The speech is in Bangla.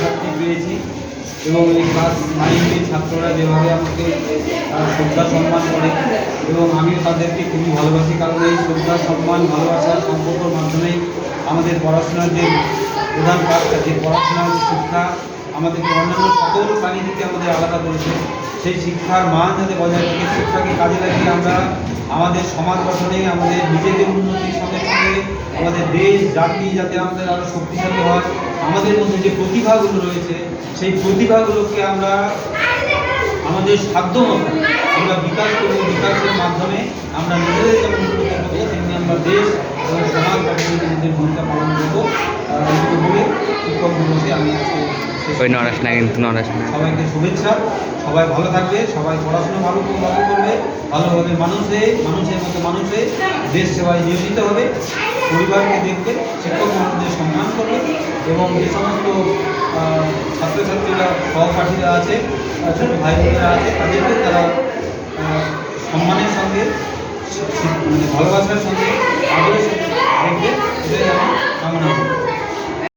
ছাত্রছাত্রী পেয়েছি এবং এই ক্লাস 9-এর ছাত্ররা যেভাবে আমাকে শ্রদ্ধা সম্মান করে এবং আমিও তাদেরকে খুবই ভালোবাসি, কারণ এই শ্রদ্ধা সম্মান ভালোবাসার সম্পর্কের মাধ্যমেই আমাদের পড়াশোনার যে প্রধান কাজটা, যে পড়াশোনার শিক্ষা আমাদেরকে অন্যান্য সকল প্রাণী থেকে আমাদের আলাদা করেছে, সেই শিক্ষার মান যাতে বজায় থাকে, শিক্ষাকে কাজে লাগিয়ে আমরা আমাদের সমাজ গঠনে, আমাদের নিজেদের উন্নতির সঙ্গে সঙ্গে আমাদের দেশ জাতি যাতে আমাদের আরও শক্তিশালী হয়, আমাদের মধ্যে যে প্রতিভাগুলো রয়েছে সেই প্রতিভাগুলোকে আমরা আমাদের সাধ্যমতো আমরা বিকাশ করব। বিকাশের মাধ্যমে আমরা নিজেদের যেমন উন্নতি করবো, তেমনি আমরা দেশ এবং সমাজ গঠনে নিজেদের ভূমিকা পালন করবো। এইটুকু বলে শিক্ষক দিবসে আমি আজকে সবাইকে শুভেচ্ছা। সবাই ভালো থাকবে, সবাই পড়াশোনা ভালো করবে, ভালোভাবে মানুষের মতো মানুষে দেশ সেবায় নিয়োজিত হবে, পরিবারকে দেখবে, শিক্ষক মানুষদের সম্মান করবে এবং যে সমস্ত ছাত্রছাত্রীরা সহপাঠীরা আছে, ছোটো ভাই বোনেরা আছে, তাদেরকে তারা সম্মানের সঙ্গে ভালোবাসার সঙ্গে